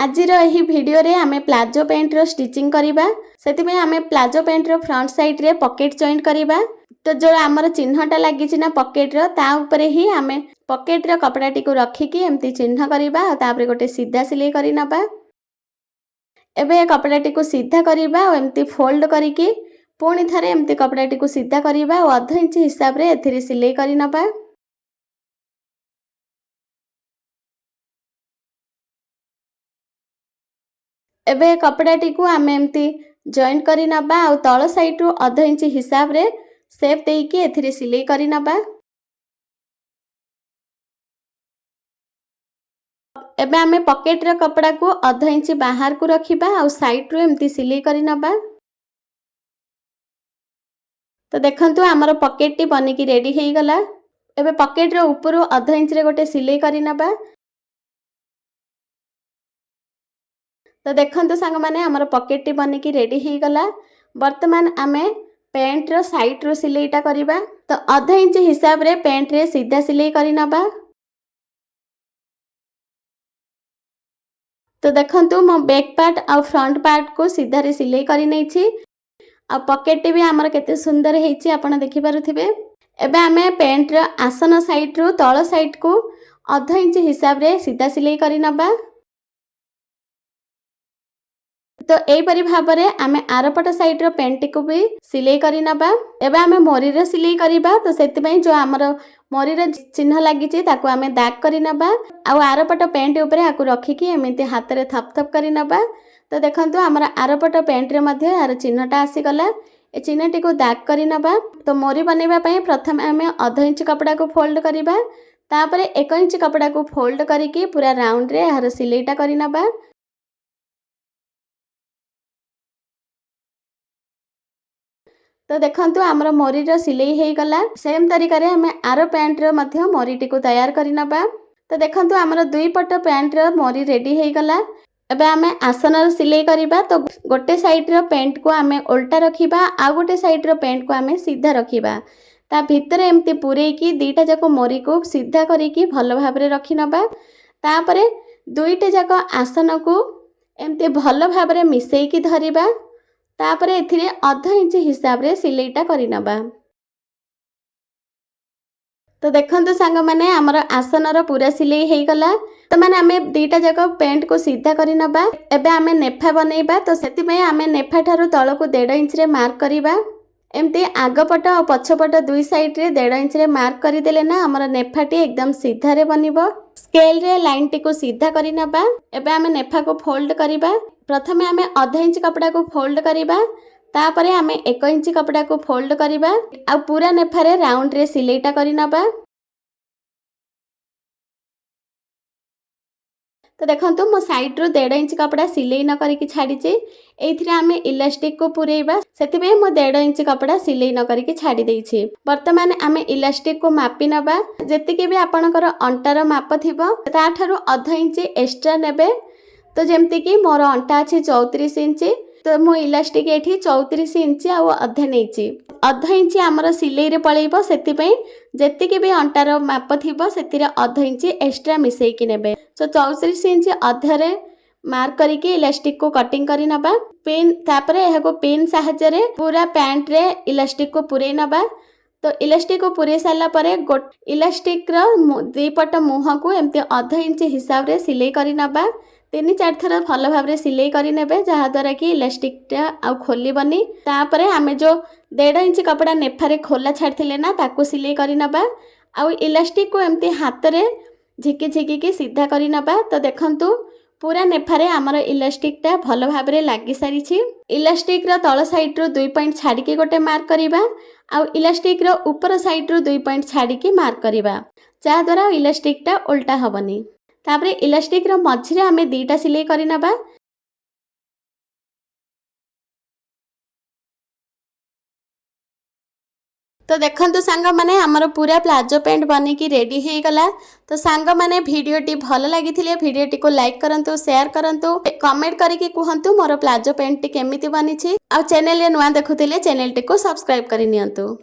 आजिर एही वीडियो रे आमे प्लाजो पैंट रो स्टिचिंग करिबा। सेति आमे प्लाजो पैंट रो फ्रंट साइड रे पॉकेट जॉइंट करिबा। तो जो आमर चिन्हटा लगी ना पॉकेट रो ता ऊपर ही आमे पॉकेट रो कपड़ाटी को रखिकी एमती चिन्ह करिबा। तापर गोटे सीधा सिलाई करि नबा। एबे कपड़ाटी को सीधा करिबा और एमती फोल्ड करिकी पुणी थारे एमती कपड़ाटी को सीधा करिबा और 1/2 इंच हिसाब रे एथिरे सिलाई करि नबा। एबे कपड़ाटी को आमे एमती जॉइंट करि नबा और तळ साइड रु 1/2 इंच हिसाब रे शेप देकी एथिरे सिलाई करि नबा। एबे आमे पॉकेट रे कपड़ा को 1/2 इंच बाहर को रखिबा और साइड रु एमती सिलाई करि नबा। तो देखंतु हमर पॉकेट टी बनिकी रेडी हेई गला। एबे पॉकेट रो ऊपर 1/2 इंच रे गोटे सिलाई करि नबा। तो देखंतु सांग माने हमर पॉकेट टी बनिकी रेडी हेई गला। वर्तमान आमे पैंट रो साइड रो सिलाईटा करिबा। तो 1/2 इंच हिसाब रे पैंट रे सीधा सिलाई करि नबा। तो देखंतु मो बैक पार्ट और फ्रंट पार्ट को सीधा रे सिलाई करि नै छी। आ पॉकेट टी भी हमर केते सुंदर हेछि आपण देखि पारुथिबे। एबे आमे पैंट रो आसन साइड रो तळ साइड को 1/2 इंच हिसाब रे सीधा सिलाई करि नबा। तो एई परि भाबरे आमे आरपट साइड रो पेंट को भी सिलाई करि नबा। एबे आमे मोरी रो सिलाई करिबा। तो सेति पई जो हमर मोरी रो चिन्ह लागि छि ताको आमे दाग करि नबा। आ आरपट पेंट ऊपर आकु रखि कि एमिति हाथ रे थप थप करि नबा। तो देखंतु हमर आरपट पेंट रे मध्ये यार चिन्हटा आसी गला। ए चिन्हटी को दाग करि नबा। तो मोरी बनेबा पई प्रथम आमे 1/2 इंच कपड़ा को फोल्ड करिबा। तापरे 1 इंच कपड़ा को फोल्ड करिकि पूरा राउंड रे यार सिलाईटा करि नबा। तो देखंतु हमर मोरी रो सिलाई हेई गला। सेम तरीका रे हमें आरो पैंट रो मध्य मोरीटी को तैयार करि नबा। तो देखंतु हमर दुई पट पैंट रो मोरी रेडी हेई गला। एबे हमें आसन रो सिलाई करिबा। तो गोटे साइड रो पैंट को हमें उल्टा रखिबा आ गोटे साइड रो पैंट को हमें सीधा रखिबा। ता भीतर एमती पुरेकी दीटा जाको मोरी को सीधा करिकी भलो भाबरे रखि नबा। तापरे दुईटे जाको आसन को एमती भलो भाबरे मिसेईकी धरिबा। तापरे एथिरे 1/2 इंच हिसाब रे सिलाईटा करि नबा। तो देखंतु सांग माने हमर आसन रो पूरा सिलाई हेई गला। तो माने हमें दीटा जाको पेंट को सीधा करि नबा। एबे हमें नेफा बनेइबा। तो सेति पई हमें नेफा ठारू तळ को 1.5 इंच रे मार्क करिबा। एमती आगपट और पछपट दुई साइड रे 1.5 इंच रे मार्क करि देले ना हमर नेफाटी एकदम सीधा रे बनिबो। स्केल रे लाइन टी को सीधा करि नबा। एबे हमें नेफा को फोल्ड करिबा। प्रथमे हमें 1/2 इंच कपड़ा को फोल्ड करिबा। तापरे हमें 1 इंच कपड़ा को फोल्ड करिबा। आ पूरा नेफा रे राउंड रे सिलाईटा करि नबा। तो देखंतु मो साइड रो 1.5 इंच कपड़ा सिलाई न करिकी छाड़ी छि। एथिरे हमें इलास्टिक को पुरेइबा। सेति पे मो 1.5 इंच कपड़ा सिलाई न करिकी छाड़ी देइ छि। वर्तमान हमें इलास्टिक को मापी नबा। जेतिके भी आपनकर अंटार माप थिबो ता ठारू 1/2 इंच एक्स्ट्रा नेबे। तो जेमति कि मोर अंटा अछि 34 इंच। तो मो इलास्टिक एठी 34 इंच आ अधे नेछि। 1/2 इंच हमर सिलाई रे पळेइबो। सेति पे जेतिके भी अंटार माप थिबो सेतिरे 1/2 इंच एक्स्ट्रा मिसेई कि नेबे। तो 34 इंच अधरे मार्क करिके इलास्टिक को कटिंग करि नबा। पिन तापरे एहा को पिन सहायता रे पूरा पैंट रे इलास्टिक को पुरेइ नबा। तो इलास्टिक को पुरे साला परे इलास्टिक रो दी पट मुह को एमते 1/2 इंच हिसाब रे सिलाई करि नबा। 3-4 थर भल भाबरे सिलाई करि नेबे जहा द्वारा कि इलास्टिक टा आ खोलिबनी। तापरे हमें जो 1.5 इंच कपड़ा नेफारे खोला छाड़थिले ना ताको सिलाई करि नबा। आ इलास्टिक को एमती हाथ रे झिकी झिकी के सीधा करि नबा। तो देखंतु पूरा नेफारे हमर इलास्टिक टा भल भाबरे लागि सारी छि। इलास्टिक रो तळ साइड रो 2 पॉइंट छाडी के गोटे मार्क करिबा। आ इलास्टिक रो ऊपर साइड रो 2 पॉइंट छाडी के मार्क करिबा जहा द्वारा इलास्टिक टा उल्टा हबनी। तापरे इलास्टिक रो मझिरे हमें दीटा सिलाई करि नबा। तो देखंतु सांग माने हमर पूरा प्लाजो पैंट बनिकी रेडी हेई गला। तो सांग माने वीडियोटी भल लागिथिले वीडियोटी को लाइक करंतु, शेयर करंतु, कमेंट करिके कुहंतु मोर प्लाजो पैंट टी केमिति बनिछि। आ चैनल रे नुवा देखुथिले चैनल टी को सब्सक्राइब करि नियंतु।